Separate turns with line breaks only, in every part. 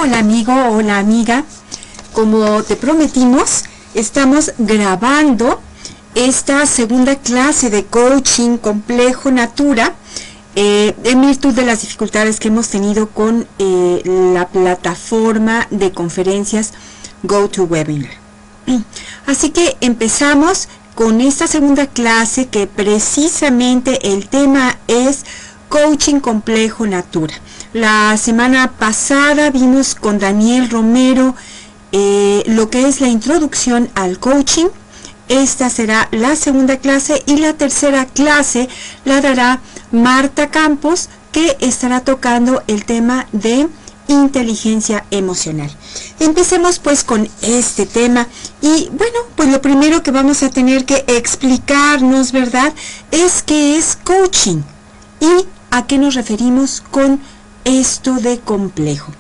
Hola amigo, hola amiga. Como te prometimos, estamos grabando esta segunda clase de coaching complejo Natura en virtud de las dificultades que hemos tenido con la plataforma de conferencias GoToWebinar. Así que empezamos con esta segunda clase, que precisamente el tema es coaching complejo Natura. La semana pasada vimos con Daniel Romero lo que es la introducción al coaching. Esta será la segunda clase, y la tercera clase la dará Marta Campos, que estará tocando el tema de inteligencia emocional. Empecemos pues con este tema, y bueno, pues lo primero que vamos a tener que explicarnos, ¿verdad?, es qué es coaching y a qué nos referimos con esto de complejo.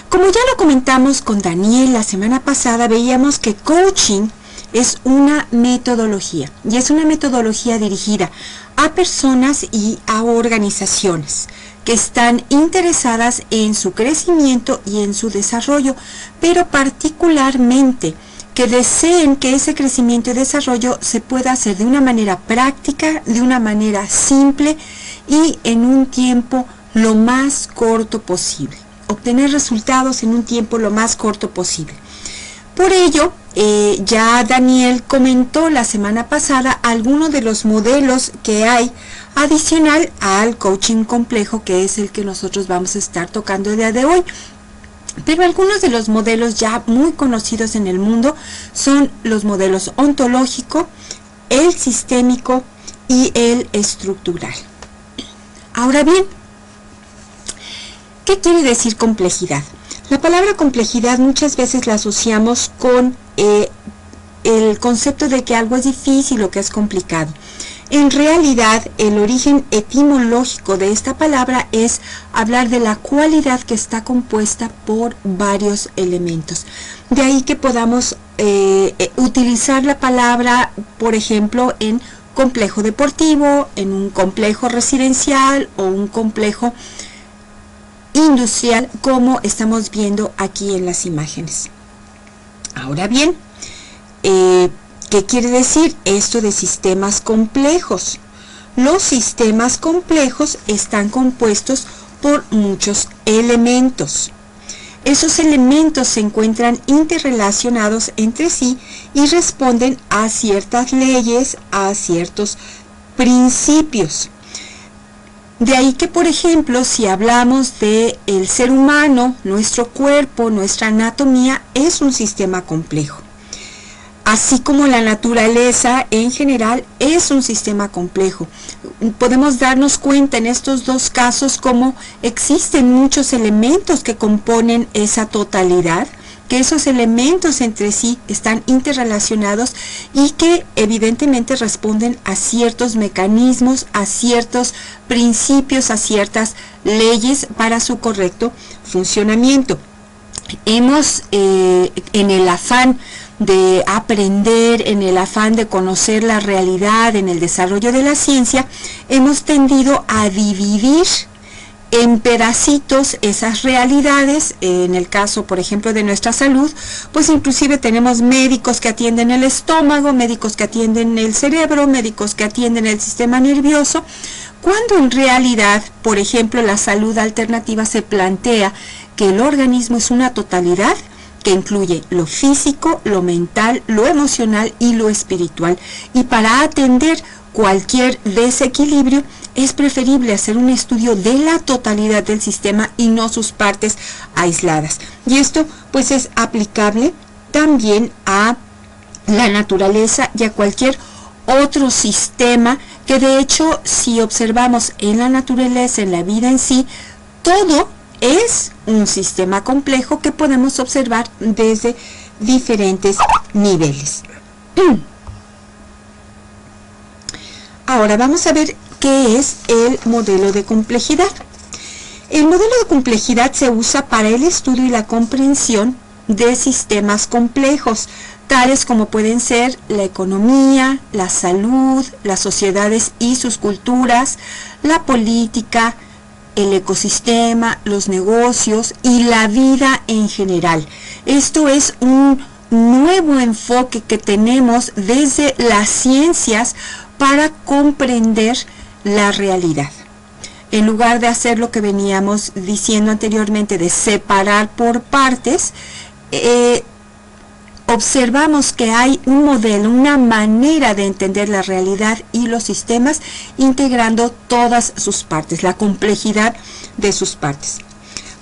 Como ya lo comentamos con Daniel la semana pasada, veíamos que coaching es una metodología, y es una metodología dirigida a personas y a organizaciones que están interesadas en su crecimiento y en su desarrollo, pero particularmente que deseen que ese crecimiento y desarrollo se pueda hacer de una manera práctica, de una manera simple y en un tiempo lo más corto posible. Obtener resultados en un tiempo lo más corto posible. Por ello, ya Daniel comentó la semana pasada algunos de los modelos que hay adicional al coaching complejo, que es el que nosotros vamos a estar tocando el día de hoy. Pero algunos de los modelos ya muy conocidos en el mundo son los modelos ontológico, el sistémico y el estructural. Ahora bien, ¿qué quiere decir complejidad? La palabra complejidad muchas veces la asociamos con el concepto de que algo es difícil o que es complicado. En realidad, el origen etimológico de esta palabra es hablar de la cualidad que está compuesta por varios elementos. De ahí que podamos utilizar la palabra, por ejemplo, en complejo deportivo, en un complejo residencial o un complejo industrial, como estamos viendo aquí en las imágenes. Ahora bien, ¿qué quiere decir esto de sistemas complejos? Los sistemas complejos están compuestos por muchos elementos. Esos elementos se encuentran interrelacionados entre sí y responden a ciertas leyes, a ciertos principios. De ahí que, por ejemplo, si hablamos del ser humano, nuestro cuerpo, nuestra anatomía es un sistema complejo. Así como la naturaleza en general es un sistema complejo. Podemos darnos cuenta en estos dos casos cómo existen muchos elementos que componen esa totalidad, que esos elementos entre sí están interrelacionados y que evidentemente responden a ciertos mecanismos, a ciertos principios, a ciertas leyes para su correcto funcionamiento. Hemos, en el afán de aprender, en el afán de conocer la realidad, en el desarrollo de la ciencia, hemos tendido a dividir en pedacitos esas realidades. En el caso, por ejemplo, de nuestra salud, pues inclusive tenemos médicos que atienden el estómago, médicos que atienden el cerebro, médicos que atienden el sistema nervioso, cuando en realidad, por ejemplo, la salud alternativa se plantea que el organismo es una totalidad que incluye lo físico, lo mental, lo emocional y lo espiritual. Y para atender cualquier desequilibrio es preferible hacer un estudio de la totalidad del sistema y no sus partes aisladas. Y esto pues es aplicable también a la naturaleza y a cualquier otro sistema, que de hecho, si observamos en la naturaleza, en la vida en sí, todo es un sistema complejo que podemos observar desde diferentes niveles. Ahora vamos a ver qué es el modelo de complejidad. El modelo de complejidad se usa para el estudio y la comprensión de sistemas complejos, tales como pueden ser la economía, la salud, las sociedades y sus culturas, la política, el ecosistema, los negocios y la vida en general. Esto es un nuevo enfoque que tenemos desde las ciencias para comprender la realidad. En lugar de hacer lo que veníamos diciendo anteriormente, de separar por partes, observamos que hay un modelo, una manera de entender la realidad y los sistemas, integrando todas sus partes, la complejidad de sus partes.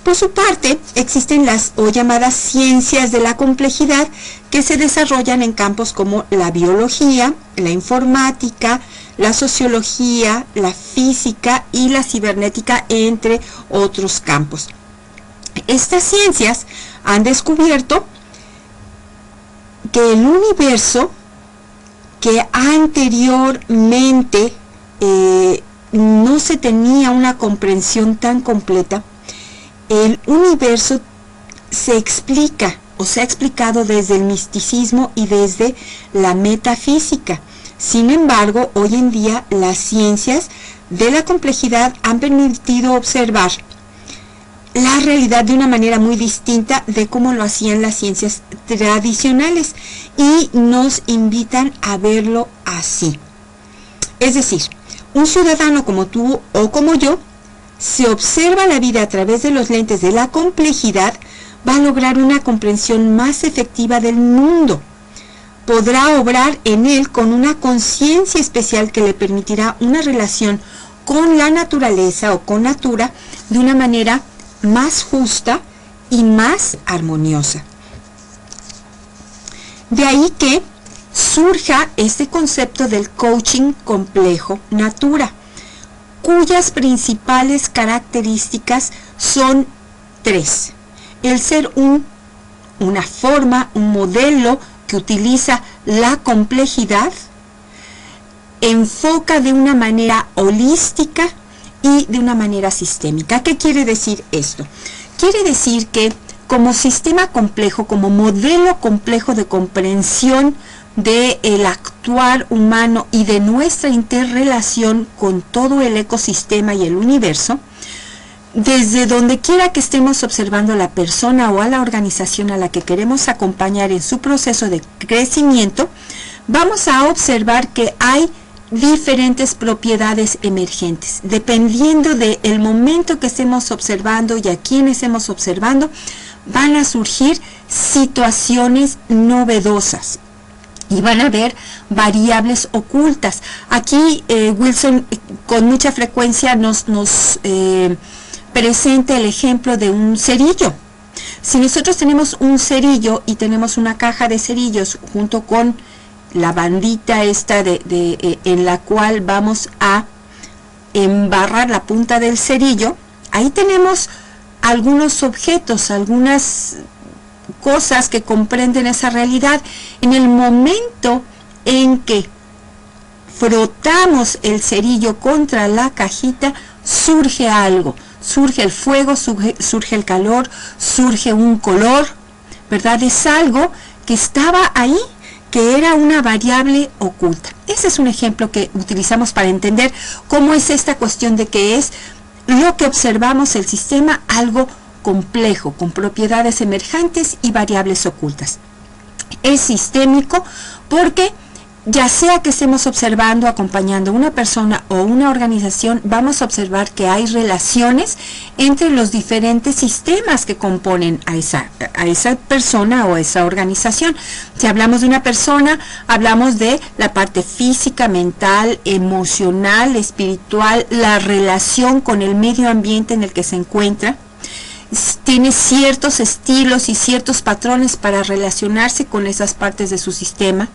Por su parte, existen las o llamadas ciencias de la complejidad, que se desarrollan en campos como la biología, la informática, la sociología, la física y la cibernética, entre otros campos. Estas ciencias han descubierto que el universo, que anteriormente no se tenía una comprensión tan completa, el universo se explica o se ha explicado desde el misticismo y desde la metafísica. Sin embargo, hoy en día las ciencias de la complejidad han permitido observar la realidad de una manera muy distinta de cómo lo hacían las ciencias tradicionales, y nos invitan a verlo así. Es decir, un ciudadano como tú o como yo, si observa la vida a través de los lentes de la complejidad, va a lograr una comprensión más efectiva del mundo. Podrá obrar en él con una conciencia especial que le permitirá una relación con la naturaleza o con natura de una manera más justa y más armoniosa. De ahí que surja este concepto del coaching complejo natura, cuyas principales características son tres. El ser una forma, un modelo que utiliza la complejidad, enfoca de una manera holística y de una manera sistémica. ¿Qué quiere decir esto? Quiere decir que como sistema complejo, como modelo complejo de comprensión del actuar humano y de nuestra interrelación con todo el ecosistema y el universo, desde donde quiera que estemos observando a la persona o a la organización a la que queremos acompañar en su proceso de crecimiento, vamos a observar que hay diferentes propiedades emergentes. Dependiendo del momento que estemos observando y a quién estemos observando, van a surgir situaciones novedosas y van a haber variables ocultas. Aquí Wilson con mucha frecuencia nos presenta el ejemplo de un cerillo. Si nosotros tenemos un cerillo y tenemos una caja de cerillos junto con la bandita esta en la cual vamos a embarrar la punta del cerillo, ahí tenemos algunos objetos, algunas cosas que comprenden esa realidad. En el momento en que frotamos el cerillo contra la cajita, surge algo, surge el fuego, surge el calor, surge un color, ¿verdad? Es algo que estaba ahí, que era una variable oculta. Ese es un ejemplo que utilizamos para entender cómo es esta cuestión de que es lo que observamos el sistema, algo complejo, con propiedades emergentes y variables ocultas. Es sistémico porque ya sea que estemos observando, acompañando a una persona o una organización, vamos a observar que hay relaciones entre los diferentes sistemas que componen a esa persona o a esa organización. Si hablamos de una persona, hablamos de la parte física, mental, emocional, espiritual, la relación con el medio ambiente en el que se encuentra. Tiene ciertos estilos y ciertos patrones para relacionarse con esas partes de su sistema,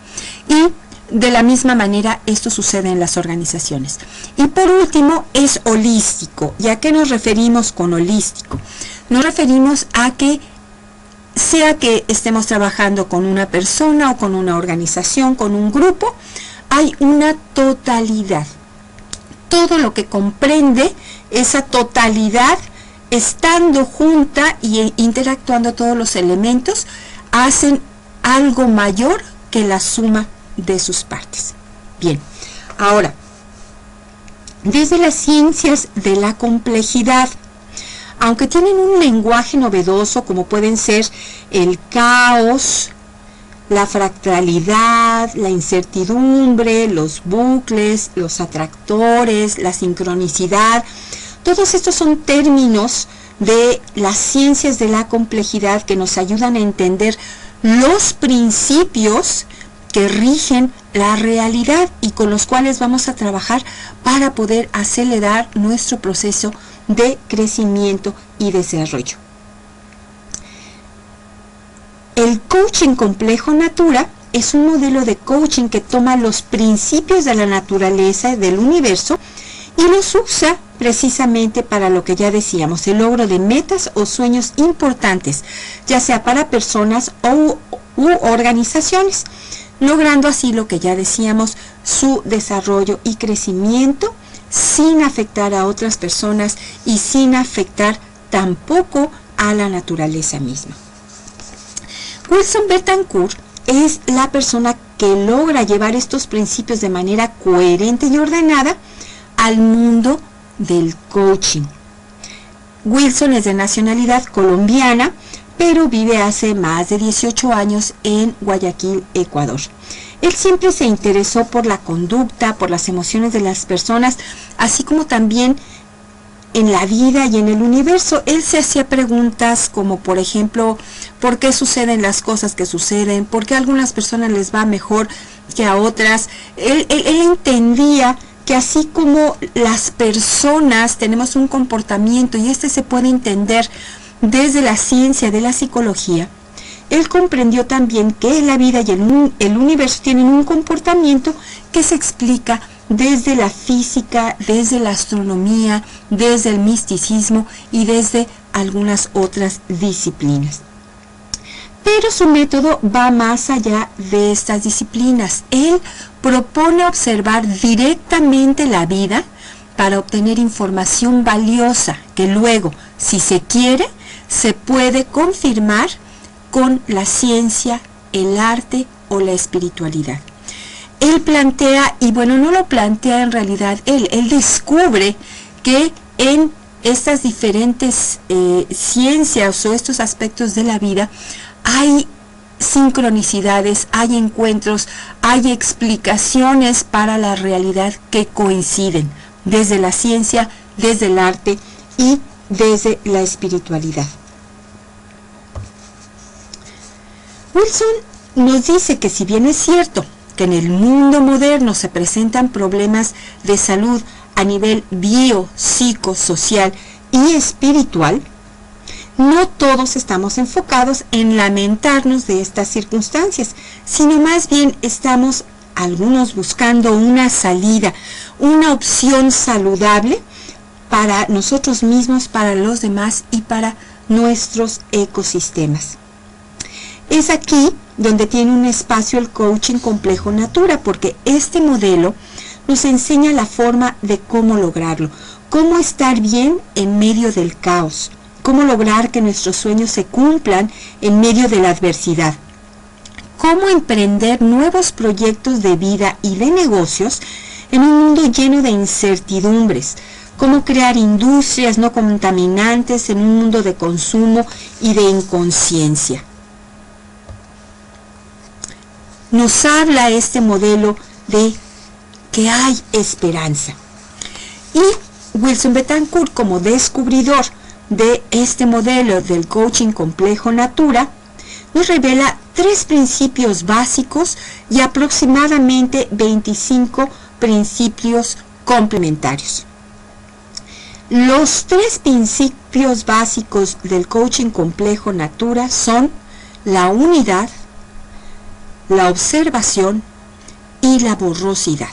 y de la misma manera esto sucede en las organizaciones. Y por último, es holístico. ¿Y a qué nos referimos con holístico? Nos referimos a que sea que estemos trabajando con una persona o con una organización, con un grupo, hay una totalidad. Todo lo que comprende esa totalidad, estando junta y interactuando todos los elementos, hacen algo mayor que la suma de sus partes. Bien, ahora, desde las ciencias de la complejidad. Aunque tienen un lenguaje novedoso, como pueden ser el caos, la fractalidad, la incertidumbre, los bucles, los atractores, la sincronicidad, todos estos son términos de las ciencias de la complejidad que nos ayudan a entender los principios que rigen la realidad y con los cuales vamos a trabajar para poder acelerar nuestro proceso de crecimiento y desarrollo. El coaching complejo natura es un modelo de coaching que toma los principios de la naturaleza, del universo, y los usa precisamente para lo que ya decíamos, el logro de metas o sueños importantes, ya sea para personas u organizaciones, logrando así lo que ya decíamos, su desarrollo y crecimiento sin afectar a otras personas y sin afectar tampoco a la naturaleza misma. Wilson Betancourt es la persona que logra llevar estos principios de manera coherente y ordenada al mundo del coaching. Wilson es de nacionalidad colombiana, pero vive hace más de 18 años en Guayaquil, Ecuador. Él siempre se interesó por la conducta, por las emociones de las personas, así como también en la vida y en el universo. Él se hacía preguntas como, por ejemplo, ¿por qué suceden las cosas que suceden? ¿Por qué a algunas personas les va mejor que a otras? Él entendía que así como las personas tenemos un comportamiento y este se puede entender desde la ciencia de la psicología, él comprendió también que la vida y el universo tienen un comportamiento que se explica desde la física, desde la astronomía, desde el misticismo y desde algunas otras disciplinas. Pero su método va más allá de estas disciplinas. Él propone observar directamente la vida para obtener información valiosa que luego, si se quiere, se puede confirmar con la ciencia, el arte o la espiritualidad. Él plantea, y bueno, no lo plantea en realidad él descubre que en estas diferentes ciencias o estos aspectos de la vida hay sincronicidades, hay encuentros, hay explicaciones para la realidad que coinciden desde la ciencia, desde el arte y desde la espiritualidad. Wilson nos dice que si bien es cierto que en el mundo moderno se presentan problemas de salud a nivel bio, psicosocial y espiritual, no todos estamos enfocados en lamentarnos de estas circunstancias, sino más bien estamos algunos buscando una salida, una opción saludable para nosotros mismos, para los demás y para nuestros ecosistemas. Es aquí donde tiene un espacio el coaching complejo natura, porque este modelo nos enseña la forma de cómo lograrlo, cómo estar bien en medio del caos, cómo lograr que nuestros sueños se cumplan en medio de la adversidad, cómo emprender nuevos proyectos de vida y de negocios en un mundo lleno de incertidumbres, cómo crear industrias no contaminantes en un mundo de consumo y de inconsciencia. Nos habla este modelo de que hay esperanza. Y Wilson Betancourt, como descubridor de este modelo del coaching complejo natura, nos revela 3 principios básicos y aproximadamente 25 principios complementarios. Los 3 principios básicos del coaching complejo natura son la unidad, la observación y la borrosidad.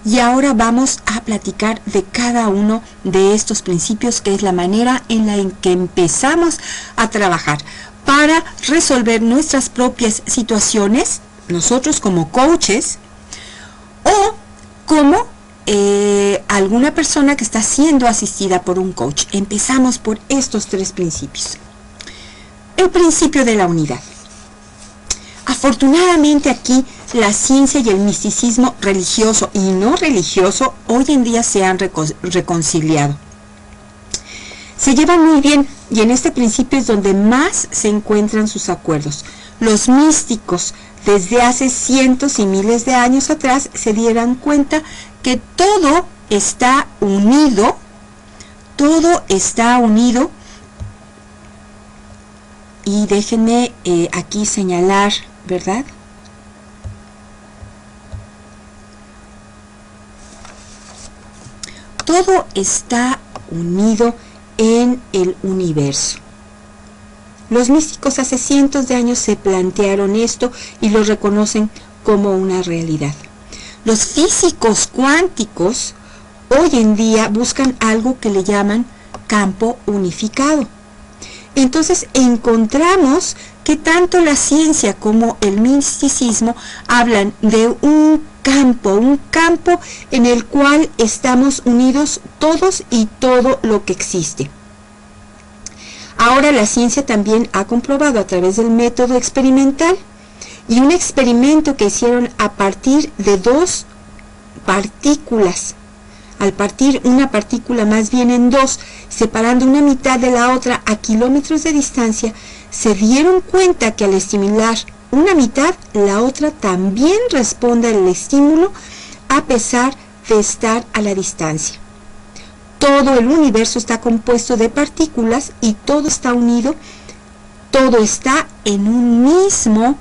Y ahora vamos a platicar de cada uno de estos principios, que es la manera en la que empezamos a trabajar para resolver nuestras propias situaciones, nosotros como coaches o como alguna persona que está siendo asistida por un coach. Empezamos por estos 3 principios. El principio de la unidad. A Afortunadamente aquí la ciencia y el misticismo religioso y no religioso hoy en día se han reconciliado. Se llevan muy bien y en este principio es donde más se encuentran sus acuerdos. Los místicos desde hace cientos y miles de años atrás se dieran cuenta que todo está unido, y déjenme aquí señalar, ¿verdad? Todo está unido en el universo. Los místicos hace cientos de años se plantearon esto y lo reconocen como una realidad. Los físicos cuánticos hoy en día buscan algo que le llaman campo unificado. Entonces encontramos que tanto la ciencia como el misticismo hablan de un campo en el cual estamos unidos todos y todo lo que existe. Ahora la ciencia también ha comprobado a través del método experimental y un experimento que hicieron a partir de dos partículas. Al partir una partícula más bien en dos, separando una mitad de la otra a kilómetros de distancia, se dieron cuenta que al estimular una mitad, la otra también responde al estímulo a pesar de estar a la distancia. Todo el universo está compuesto de partículas y todo está unido, todo está en un mismo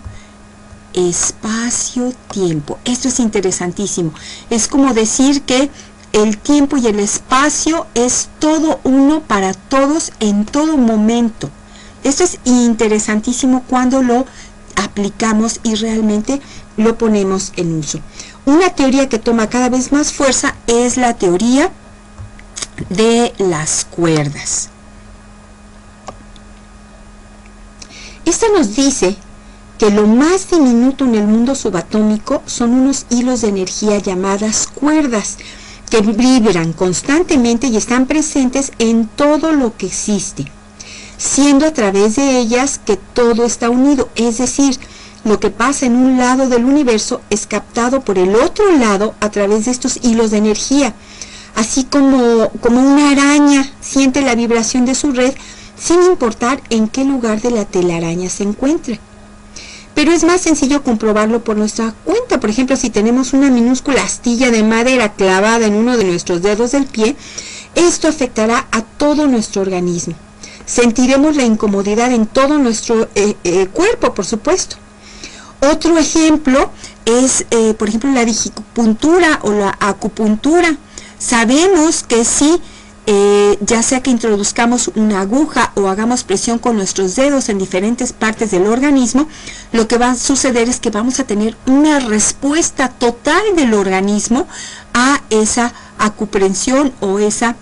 espacio-tiempo. Esto es interesantísimo. Es como decir que el tiempo y el espacio es todo uno para todos en todo momento. Esto es interesantísimo cuando lo aplicamos y realmente lo ponemos en uso. Una teoría que toma cada vez más fuerza es la teoría de las cuerdas. Esta nos dice que lo más diminuto en el mundo subatómico son unos hilos de energía llamadas cuerdas, que vibran constantemente y están presentes en todo lo que existe, siendo a través de ellas que todo está unido, es decir, lo que pasa en un lado del universo es captado por el otro lado a través de estos hilos de energía, así como una araña siente la vibración de su red sin importar en qué lugar de la telaraña se encuentre. Pero es más sencillo comprobarlo por nuestra cuenta. Por ejemplo, si tenemos una minúscula astilla de madera clavada en uno de nuestros dedos del pie, esto afectará a todo nuestro organismo. Sentiremos la incomodidad en todo nuestro cuerpo, por supuesto. Otro ejemplo es, por ejemplo, la digipuntura o la acupuntura. Sabemos que si ya sea que introduzcamos una aguja o hagamos presión con nuestros dedos en diferentes partes del organismo, lo que va a suceder es que vamos a tener una respuesta total del organismo a esa acupresión o esa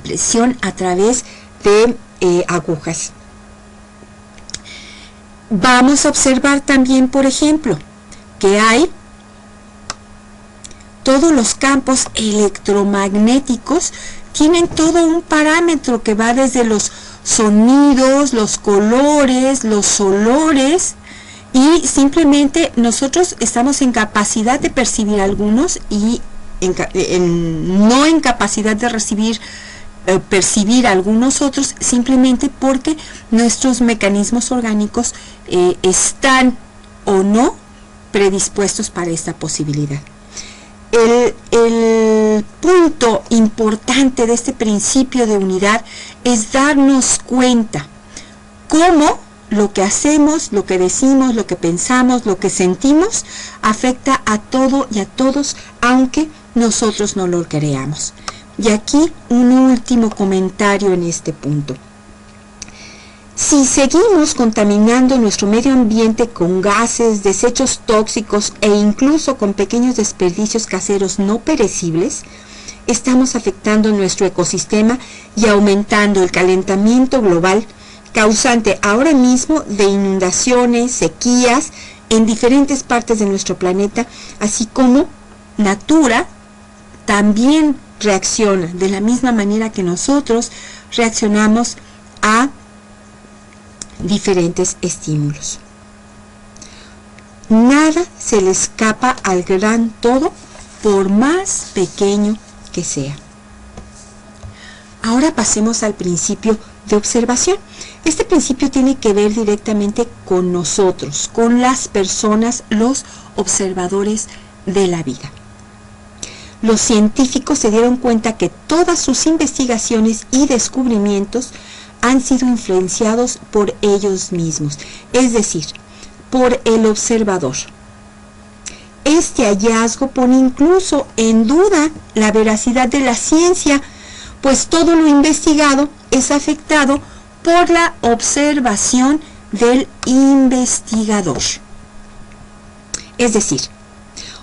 presión a través de agujas. Vamos a observar también, por ejemplo, que hay todos los campos electromagnéticos tienen todo un parámetro que va desde los sonidos, los colores, los olores, y simplemente nosotros estamos en capacidad de percibir algunos y no en capacidad de percibir algunos otros, simplemente porque nuestros mecanismos orgánicos están o no predispuestos para esta posibilidad. El punto importante de este principio de unidad es darnos cuenta cómo lo que hacemos, lo que decimos, lo que pensamos, lo que sentimos afecta a todo y a todos, aunque nosotros no lo creamos. Y aquí un último comentario en este punto. Si seguimos contaminando nuestro medio ambiente con gases, desechos tóxicos e incluso con pequeños desperdicios caseros no perecibles, estamos afectando nuestro ecosistema y aumentando el calentamiento global, causante ahora mismo de inundaciones, sequías en diferentes partes de nuestro planeta, así como Natura también reacciona de la misma manera que nosotros reaccionamos a diferentes estímulos. Nada se le escapa al gran todo, por más pequeño que sea. Ahora pasemos al principio de observación. Este principio tiene que ver directamente con nosotros, con las personas, los observadores de la vida. Los científicos se dieron cuenta que todas sus investigaciones y descubrimientos han sido influenciados por ellos mismos, es decir, por el observador. Este hallazgo pone incluso en duda la veracidad de la ciencia, pues todo lo investigado es afectado por la observación del investigador. Es decir,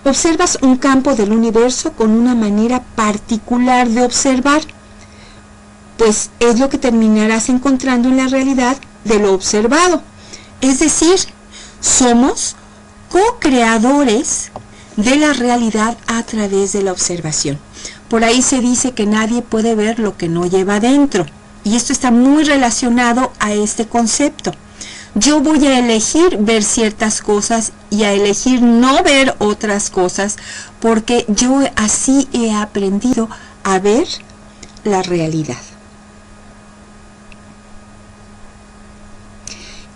observas un campo del universo con una manera particular de observar, pues es lo que terminarás encontrando en la realidad de lo observado. Es decir, somos co-creadores de la realidad a través de la observación. Por ahí se dice que nadie puede ver lo que no lleva dentro, y esto está muy relacionado a este concepto. Yo voy a elegir ver ciertas cosas y a elegir no ver otras cosas, porque yo así he aprendido a ver la realidad.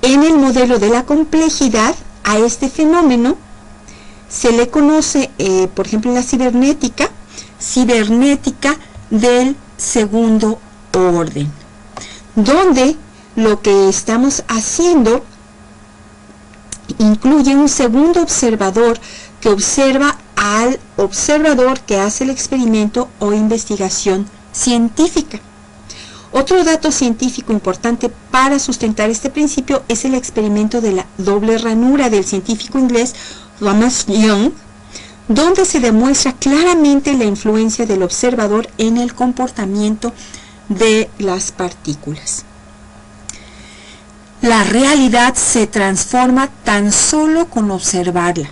En el modelo de la complejidad, a este fenómeno se le conoce, por ejemplo, en la cibernética del segundo orden, donde lo que estamos haciendo incluye un segundo observador que observa al observador que hace el experimento o investigación científica. Otro dato científico importante para sustentar este principio es el experimento de la doble ranura del científico inglés Thomas Young, donde se demuestra claramente la influencia del observador en el comportamiento de las partículas. La realidad se transforma tan solo con observarla.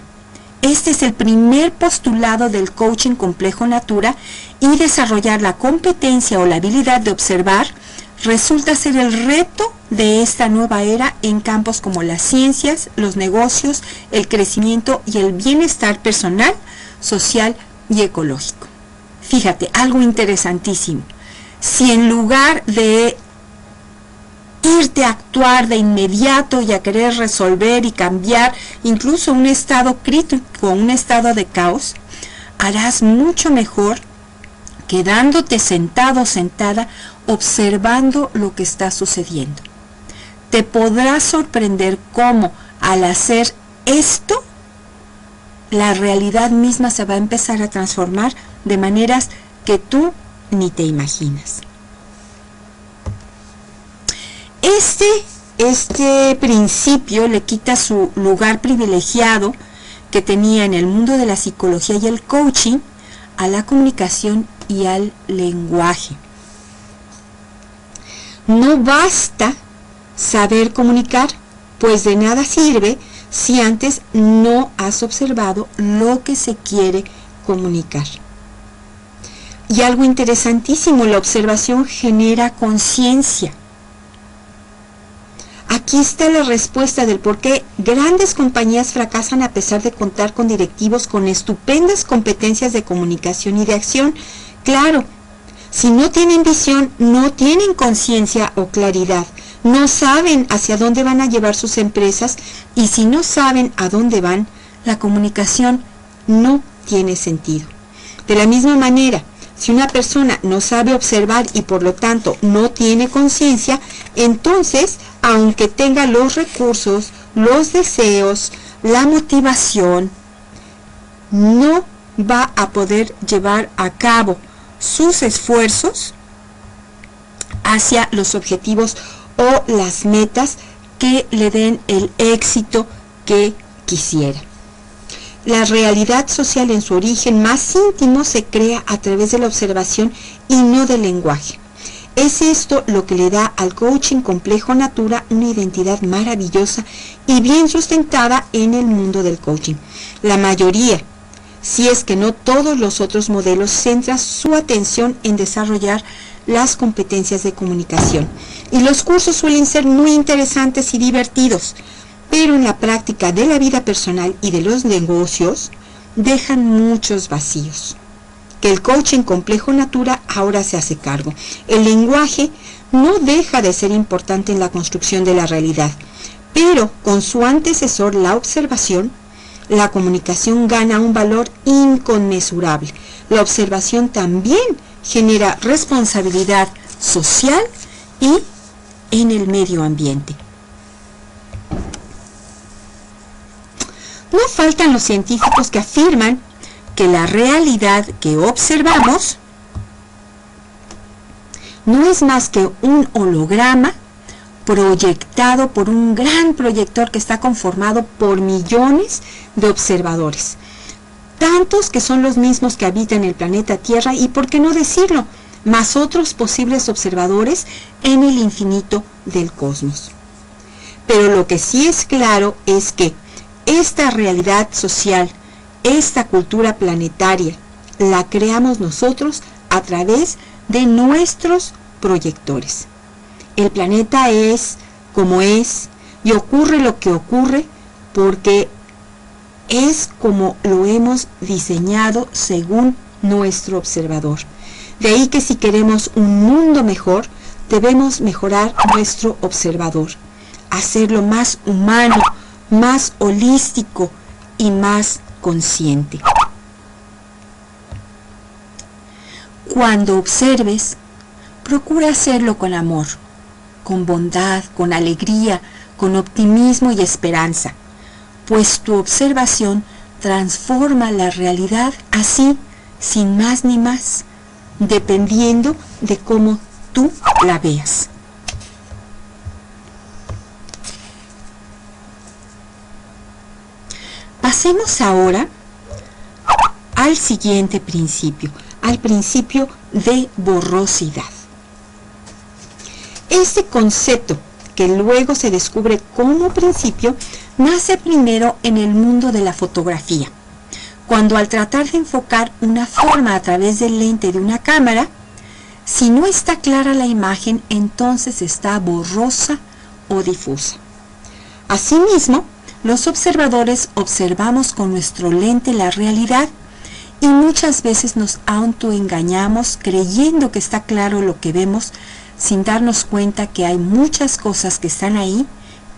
Este es el primer postulado del coaching complejo natura, y desarrollar la competencia o la habilidad de observar resulta ser el reto de esta nueva era en campos como las ciencias, los negocios, el crecimiento y el bienestar personal, social y ecológico. Fíjate, algo interesantísimo. Si en lugar de irte a actuar de inmediato y a querer resolver y cambiar incluso un estado crítico, un estado de caos, harás mucho mejor quedándote sentado o sentada observando lo que está sucediendo. Te podrás sorprender cómo al hacer esto la realidad misma se va a empezar a transformar de maneras que tú ni te imaginas. Este principio le quita su lugar privilegiado que tenía en el mundo de la psicología y el coaching a la comunicación y al lenguaje. No basta saber comunicar, pues de nada sirve si antes no has observado lo que se quiere comunicar. Y algo interesantísimo, la observación genera conciencia. Aquí está la respuesta del por qué grandes compañías fracasan a pesar de contar con directivos con estupendas competencias de comunicación y de acción. Claro, si no tienen visión, no tienen conciencia o claridad, no saben hacia dónde van a llevar sus empresas, y si no saben a dónde van, la comunicación no tiene sentido. De la misma manera, si una persona no sabe observar y por lo tanto no tiene conciencia, entonces, aunque tenga los recursos, los deseos, la motivación, no va a poder llevar a cabo sus esfuerzos hacia los objetivos o las metas que le den el éxito que quisiera. La realidad social en su origen más íntimo se crea a través de la observación y no del lenguaje. Es esto lo que le da al coaching complejo natura una identidad maravillosa y bien sustentada en el mundo del coaching. La mayoría, si es que no todos los otros modelos, centran su atención en desarrollar las competencias de comunicación. Y los cursos suelen ser muy interesantes y divertidos, pero en la práctica de la vida personal y de los negocios dejan muchos vacíos, que el coaching complejo natura ahora se hace cargo. El lenguaje no deja de ser importante en la construcción de la realidad, pero con su antecesor, la observación, la comunicación gana un valor inconmensurable. La observación también genera responsabilidad social y en el medio ambiente. No faltan los científicos que afirman que la realidad que observamos no es más que un holograma proyectado por un gran proyector que está conformado por millones de observadores, tantos que son los mismos que habitan el planeta Tierra y, por qué no decirlo, más otros posibles observadores en el infinito del cosmos. Pero lo que sí es claro es que esta realidad social, esta cultura planetaria, la creamos nosotros a través de nuestros proyectores. El planeta es como es y ocurre lo que ocurre porque es como lo hemos diseñado según nuestro observador. De ahí que si queremos un mundo mejor, debemos mejorar nuestro observador, hacerlo más humano, más holístico y más consciente. Cuando observes, procura hacerlo con amor, con bondad, con alegría, con optimismo y esperanza, pues tu observación transforma la realidad así, sin más ni más, dependiendo de cómo tú la veas. Pasemos ahora al siguiente principio, al principio de borrosidad. Este concepto, que luego se descubre como principio, nace primero en el mundo de la fotografía, cuando al tratar de enfocar una forma a través del lente de una cámara, si no está clara la imagen, entonces está borrosa o difusa. Asimismo, los observadores observamos con nuestro lente la realidad y muchas veces nos autoengañamos creyendo que está claro lo que vemos, sin darnos cuenta que hay muchas cosas que están ahí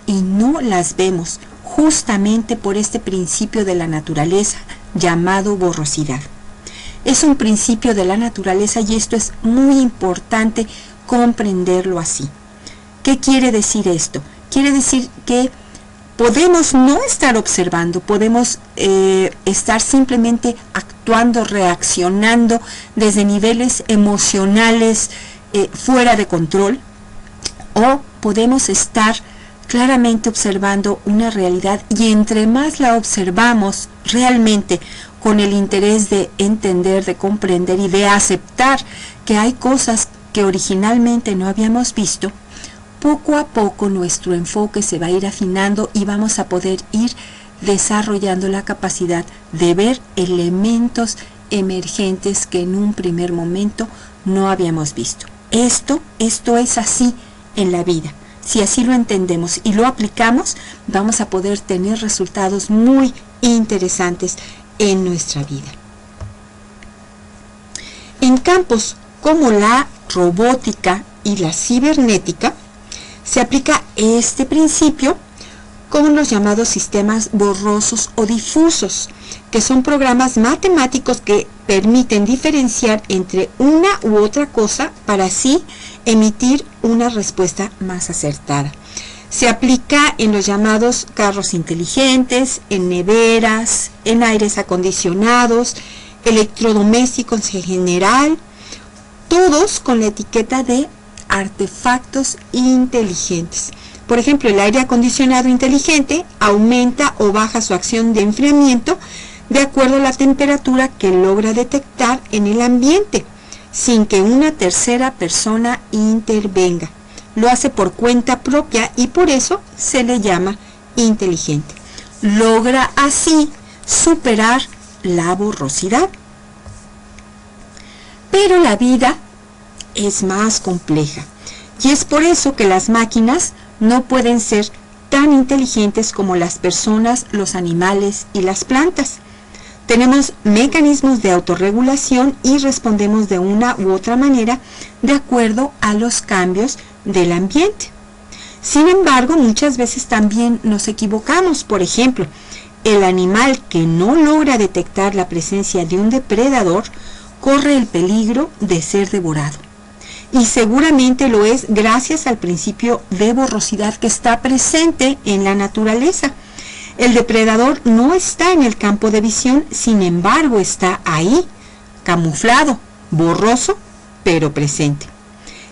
y no las vemos, justamente por este principio de la naturaleza llamado borrosidad. Es un principio de la naturaleza y esto es muy importante comprenderlo así. ¿Qué quiere decir esto? Quiere decir que podemos no estar observando, podemos estar simplemente actuando, reaccionando desde niveles emocionales fuera de control, o podemos estar claramente observando una realidad y entre más la observamos realmente con el interés de entender, de comprender y de aceptar que hay cosas que originalmente no habíamos visto, poco a poco nuestro enfoque se va a ir afinando y vamos a poder ir desarrollando la capacidad de ver elementos emergentes que en un primer momento no habíamos visto. Esto es así en la vida. Si así lo entendemos y lo aplicamos, vamos a poder tener resultados muy interesantes en nuestra vida. En campos como la robótica y la cibernética, se aplica este principio con los llamados sistemas borrosos o difusos, que son programas matemáticos que permiten diferenciar entre una u otra cosa para así emitir una respuesta más acertada. Se aplica en los llamados carros inteligentes, en neveras, en aires acondicionados, electrodomésticos en general, todos con la etiqueta de artefactos inteligentes. Por ejemplo, el aire acondicionado inteligente aumenta o baja su acción de enfriamiento de acuerdo a la temperatura que logra detectar en el ambiente, sin que una tercera persona intervenga. Lo hace por cuenta propia y por eso se le llama inteligente. Logra así superar la borrosidad. Pero la vida es más compleja y es por eso que las máquinas no pueden ser tan inteligentes como las personas, los animales y las plantas. Tenemos mecanismos de autorregulación y respondemos de una u otra manera de acuerdo a los cambios del ambiente. Sin embargo, muchas veces también nos equivocamos. Por ejemplo, el animal que no logra detectar la presencia de un depredador corre el peligro de ser devorado. Y seguramente lo es gracias al principio de borrosidad que está presente en la naturaleza. El depredador no está en el campo de visión, sin embargo está ahí, camuflado, borroso, pero presente.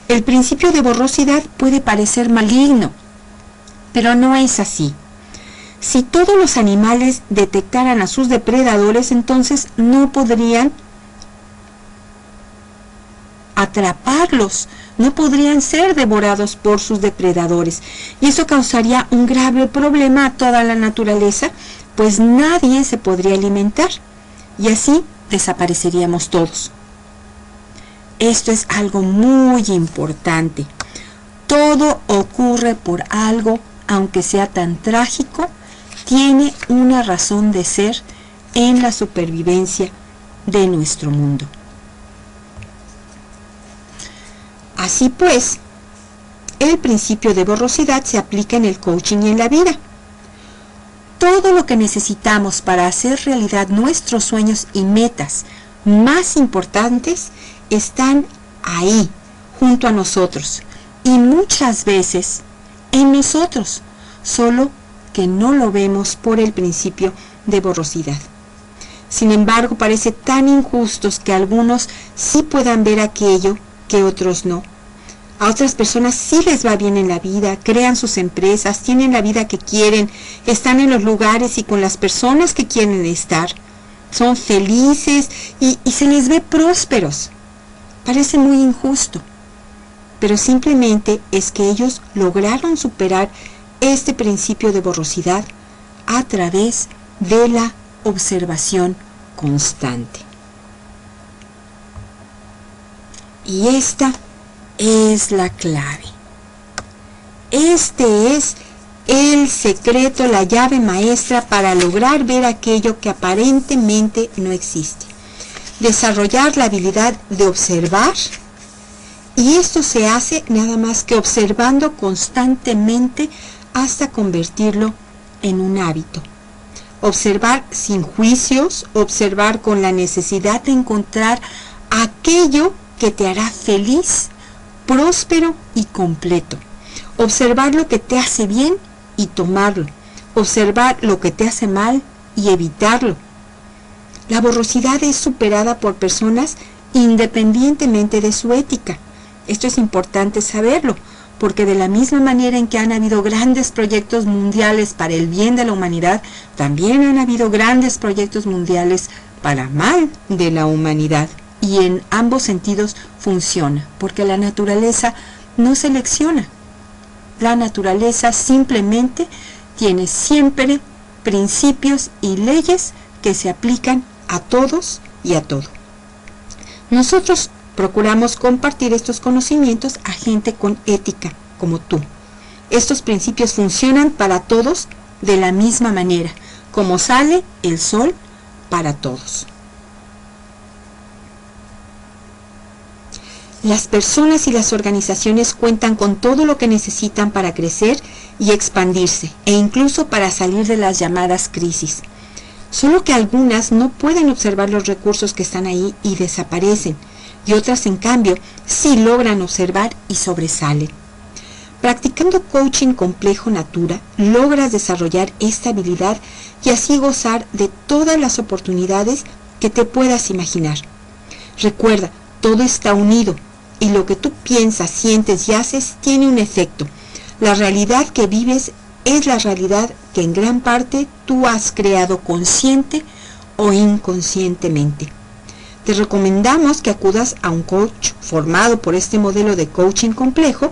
El principio de borrosidad puede parecer maligno, pero no es así. Si todos los animales detectaran a sus depredadores, entonces no podrían atraparlos, no podrían ser devorados por sus depredadores, y eso causaría un grave problema a toda la naturaleza, pues nadie se podría alimentar y así desapareceríamos todos. Esto es algo muy importante. Todo ocurre por algo, aunque sea tan trágico, tiene una razón de ser en la supervivencia de nuestro mundo. Así pues, el principio de borrosidad se aplica en el coaching y en la vida. Todo lo que necesitamos para hacer realidad nuestros sueños y metas más importantes están ahí, junto a nosotros, y muchas veces en nosotros, solo que no lo vemos por el principio de borrosidad. Sin embargo, parece tan injustos que algunos sí puedan ver aquello que otros no. A otras personas sí les va bien en la vida, crean sus empresas, tienen la vida que quieren, están en los lugares y con las personas que quieren estar. Son felices y se les ve prósperos. Parece muy injusto, pero simplemente es que ellos lograron superar este principio de borrosidad a través de la observación constante. Y esta es la clave. Este es el secreto, la llave maestra para lograr ver aquello que aparentemente no existe. Desarrollar la habilidad de observar, y esto se hace nada más que observando constantemente hasta convertirlo en un hábito. Observar sin juicios, observar con la necesidad de encontrar aquello que te hará feliz, próspero y completo. Observar lo que te hace bien y tomarlo. Observar lo que te hace mal y evitarlo. La borrosidad es superada por personas independientemente de su ética. Esto es importante saberlo, porque de la misma manera en que han habido grandes proyectos mundiales para el bien de la humanidad, también han habido grandes proyectos mundiales para mal de la humanidad. Y en ambos sentidos funciona, porque la naturaleza no selecciona. La naturaleza simplemente tiene siempre principios y leyes que se aplican a todos y a todo. Nosotros procuramos compartir estos conocimientos a gente con ética, como tú. Estos principios funcionan para todos de la misma manera, como sale el sol para todos. Las personas y las organizaciones cuentan con todo lo que necesitan para crecer y expandirse, e incluso para salir de las llamadas crisis. Solo que algunas no pueden observar los recursos que están ahí y desaparecen, y otras, en cambio, sí logran observar y sobresalen. Practicando coaching complejo Natura, logras desarrollar esta habilidad y así gozar de todas las oportunidades que te puedas imaginar. Recuerda, todo está unido. Y lo que tú piensas, sientes y haces tiene un efecto. La realidad que vives es la realidad que en gran parte tú has creado consciente o inconscientemente. Te recomendamos que acudas a un coach formado por este modelo de coaching complejo,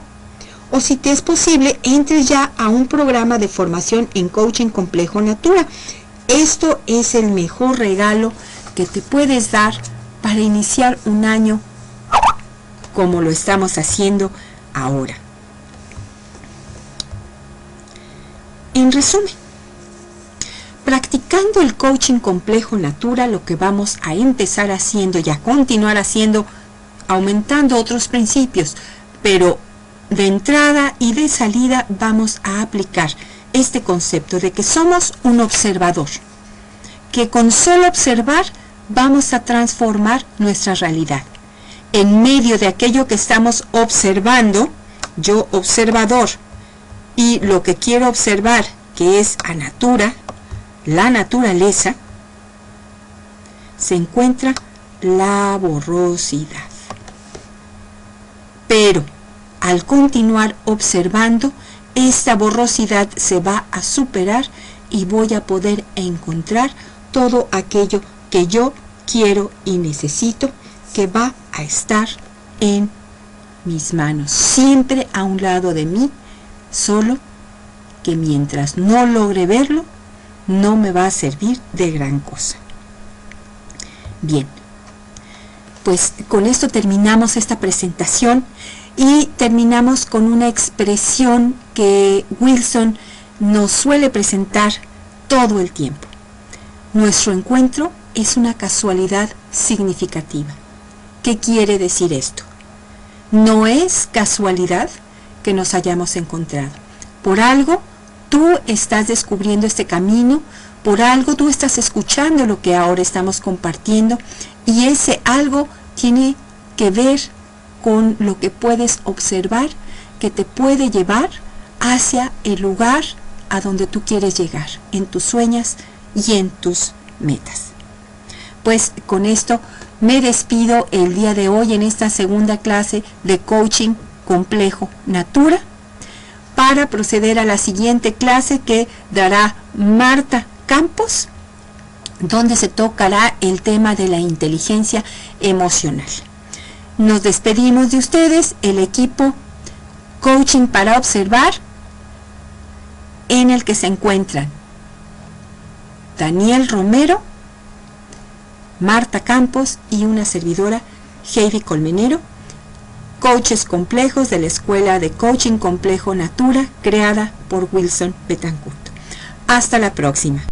o si te es posible, entres ya a un programa de formación en coaching complejo Natura. Esto es el mejor regalo que te puedes dar para iniciar un año como lo estamos haciendo ahora. En resumen, practicando el coaching complejo Natura, lo que vamos a empezar haciendo y a continuar haciendo, aumentando otros principios, pero de entrada y de salida vamos a aplicar este concepto de que somos un observador, que con solo observar vamos a transformar nuestra realidad. En medio de aquello que estamos observando, yo observador, y lo que quiero observar, que es a natura, la naturaleza, se encuentra la borrosidad. Pero al continuar observando, esta borrosidad se va a superar y voy a poder encontrar todo aquello que yo quiero y necesito, que va a estar en mis manos, siempre a un lado de mí, solo que mientras no logre verlo, no me va a servir de gran cosa. Bien, pues con esto terminamos esta presentación y terminamos con una expresión que Wilson nos suele presentar todo el tiempo. Nuestro encuentro es una casualidad significativa. ¿Qué quiere decir esto? No es casualidad que nos hayamos encontrado. Por algo tú estás descubriendo este camino, por algo tú estás escuchando lo que ahora estamos compartiendo, y ese algo tiene que ver con lo que puedes observar, que te puede llevar hacia el lugar a donde tú quieres llegar, en tus sueños y en tus metas. Pues con esto me despido el día de hoy en esta segunda clase de coaching complejo Natura, para proceder a la siguiente clase que dará Marta Campos, donde se tocará el tema de la inteligencia emocional. Nos despedimos de ustedes, el equipo Coaching para Observar, en el que se encuentran Daniel Romero, Marta Campos y una servidora, Heidi Colmenero, coaches complejos de la Escuela de Coaching Complejo Natura, creada por Wilson Betancourt. Hasta la próxima.